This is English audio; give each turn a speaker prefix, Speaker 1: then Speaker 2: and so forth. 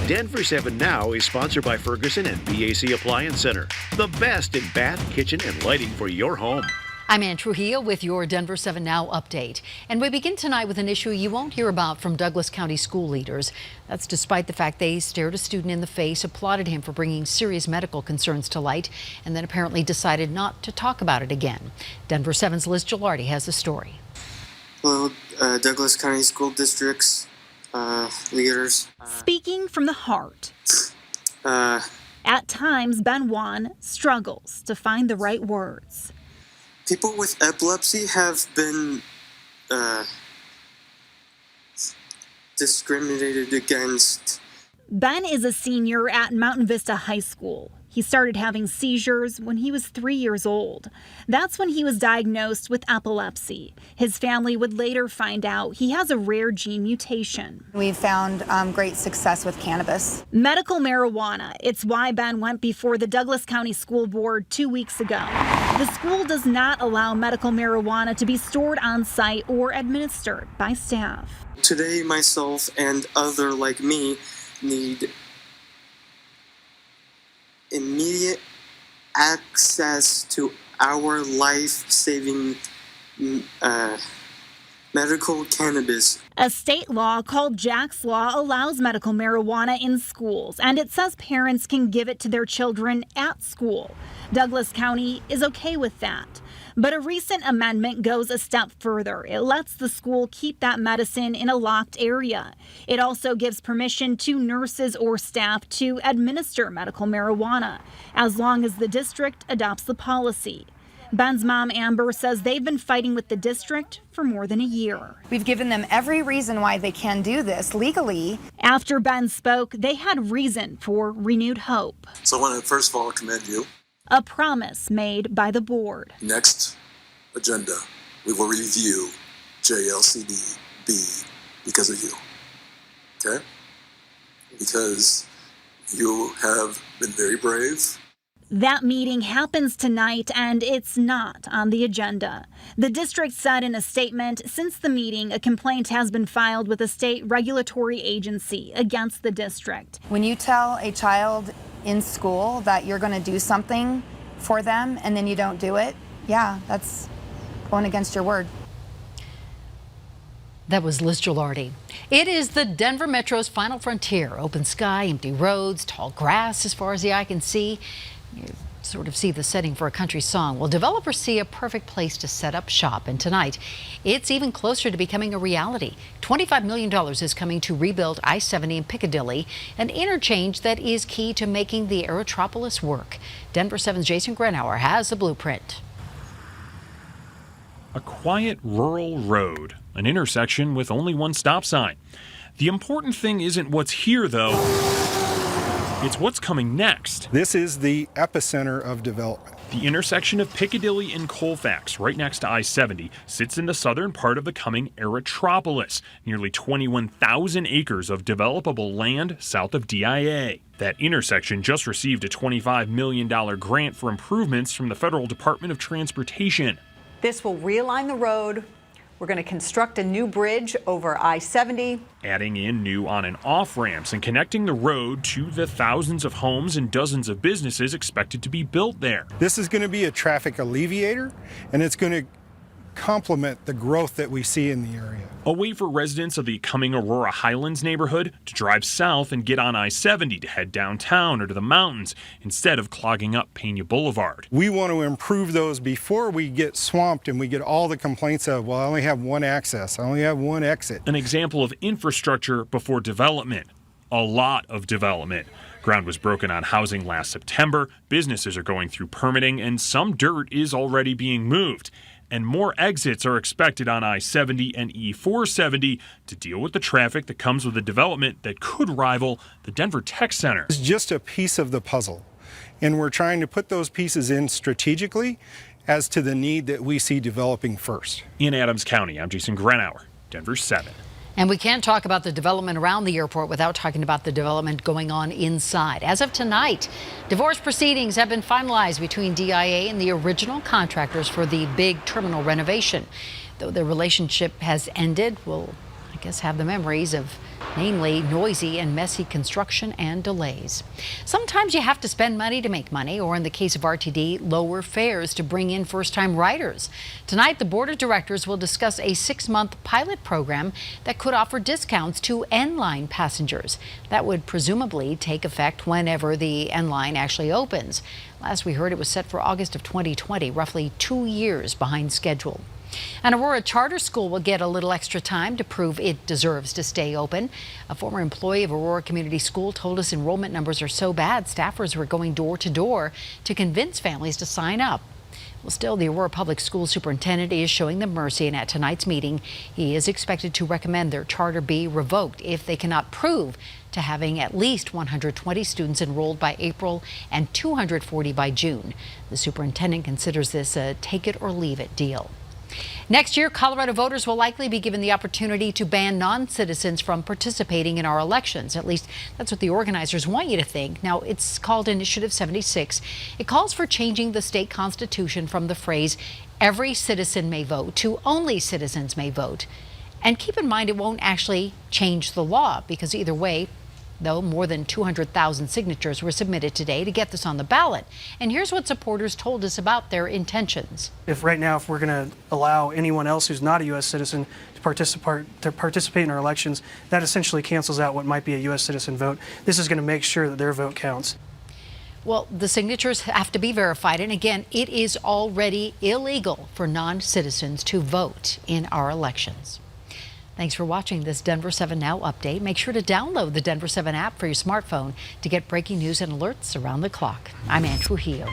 Speaker 1: Denver 7 Now is sponsored by Ferguson and BAC Appliance Center, the best in bath, kitchen, and lighting for your home.
Speaker 2: I'm Ann Trujillo with your Denver 7 Now update. And we begin tonight with an issue you won't hear about from Douglas County school leaders. That's despite the fact they stared a student in the face, applauded him for bringing serious medical concerns to light, and then apparently decided not to talk about it again. Denver 7's Liz Gilardi has the story.
Speaker 3: Hello, Douglas County School District's leaders.
Speaker 4: Speaking from the heart. At times, Ben Juan struggles to find the right words.
Speaker 3: People with epilepsy have been discriminated against.
Speaker 4: Ben is a senior at Mountain Vista High School. He started having seizures when he was 3 years old. That's when he was diagnosed with epilepsy. His family would later find out he has a rare gene mutation.
Speaker 5: We've found great success with cannabis.
Speaker 4: Medical marijuana. It's why Ben went before the Douglas County School Board 2 weeks ago. The school does not allow medical marijuana to be stored on site or administered by staff.
Speaker 3: Today, myself and other like me need immediate access to our life-saving medical cannabis.
Speaker 4: A state law called Jack's Law allows medical marijuana in schools, and it says parents can give it to their children at school. Douglas County is okay with that. But a recent amendment goes a step further. It lets the school keep that medicine in a locked area. It also gives permission to nurses or staff to administer medical marijuana, as long as the district adopts the policy. Ben's mom, Amber, says they've been fighting with the district for more than a year.
Speaker 5: We've given them every reason why they can do this legally.
Speaker 4: After Ben spoke, they had reason for renewed hope.
Speaker 6: So I want to first of all commend you.
Speaker 4: A promise made by the board.
Speaker 6: Next agenda, we will review JLCD-B because of you, okay? Because you have been very brave.
Speaker 4: That meeting happens tonight, and it's not on the agenda. The district said in a statement, since the meeting, a complaint has been filed with a state regulatory agency against the district.
Speaker 5: When you tell a child in school that you're going to do something for them and then you don't do it, yeah, that's going against your word.
Speaker 2: That was Liz Gilardi. It is the Denver Metro's final frontier. Open sky, empty roads, tall grass as far as the eye can see. You sort of see the setting for a country song. Well, developers see a perfect place to set up shop, and tonight it's even closer to becoming a reality. $25 million is coming to rebuild I-70 in Piccadilly, an interchange that is key to making the Aerotropolis work. Denver 7's Jason Grenauer has the blueprint.
Speaker 7: A quiet rural road, an intersection with only one stop sign. The important thing isn't what's here, though. It's what's coming next.
Speaker 8: This is the epicenter of development.
Speaker 7: The intersection of Piccadilly and Colfax, right next to I-70, sits in the southern part of the coming Aerotropolis, nearly 21,000 acres of developable land south of DIA. That intersection just received a $25 million grant for improvements from the Federal Department of Transportation.
Speaker 9: This will realign the road. We're going to construct a new bridge over I-70.
Speaker 7: Adding in new on and off ramps and connecting the road to the thousands of homes and dozens of businesses expected to be built there.
Speaker 8: This is going to be a traffic alleviator, and it's going to complement the growth that we see in the area.
Speaker 7: A way for residents of the coming Aurora Highlands neighborhood to drive south and get on I-70 to head downtown or to the mountains instead of clogging up Pena Boulevard.
Speaker 8: We want to improve those before we get swamped and we get all the complaints of, well, I only have one access, I only have one exit.
Speaker 7: An example of infrastructure before development. A lot of development. Ground was broken on housing last September, businesses are going through permitting, and some dirt is already being moved. And more exits are expected on I-70 and E-470 to deal with the traffic that comes with a development that could rival the Denver Tech Center.
Speaker 8: It's just a piece of the puzzle, and we're trying to put those pieces in strategically as to the need that we see developing first.
Speaker 7: In Adams County, I'm Jason Grenauer, Denver 7.
Speaker 2: And we can't talk about the development around the airport without talking about the development going on inside. As of tonight, divorce proceedings have been finalized between DIA and the original contractors for the big terminal renovation. Though their relationship has ended, we'll, I guess, have the memories of namely noisy and messy construction and delays. Sometimes you have to spend money to make money, or in the case of RTD, lower fares to bring in first-time riders. Tonight, the board of directors will discuss a 6-month pilot program that could offer discounts to N-Line passengers. That would presumably take effect whenever the N-Line actually opens. Last we heard, it was set for August of 2020, roughly 2 years behind schedule. An Aurora charter school will get a little extra time to prove it deserves to stay open. A former employee of Aurora Community School told us enrollment numbers are so bad, staffers were going door to door to convince families to sign up. Well, still, the Aurora Public School Superintendent is showing them mercy, and at tonight's meeting, he is expected to recommend their charter be revoked if they cannot prove to having at least 120 students enrolled by April and 240 by June. The superintendent considers this a take-it-or-leave-it deal. Next year, Colorado voters will likely be given the opportunity to ban non-citizens from participating in our elections. At least that's what the organizers want you to think. Now, it's called Initiative 76. It calls for changing the state constitution from the phrase "every citizen may vote" to "only citizens may vote." And keep in mind, it won't actually change the law, because either way, though, more than 200,000 signatures were submitted today to get this on the ballot. And here's what supporters told us about their intentions.
Speaker 10: If right now, if we're going to allow anyone else who's not a U.S. citizen to participate in our elections, that essentially cancels out what might be a U.S. citizen vote. This is going to make sure that their vote counts.
Speaker 2: Well, the signatures have to be verified. And again, it is already illegal for non-citizens to vote in our elections. Thanks for watching this Denver 7 Now update. Make sure to download the Denver 7 app for your smartphone to get breaking news and alerts around the clock. I'm Ann Trujillo.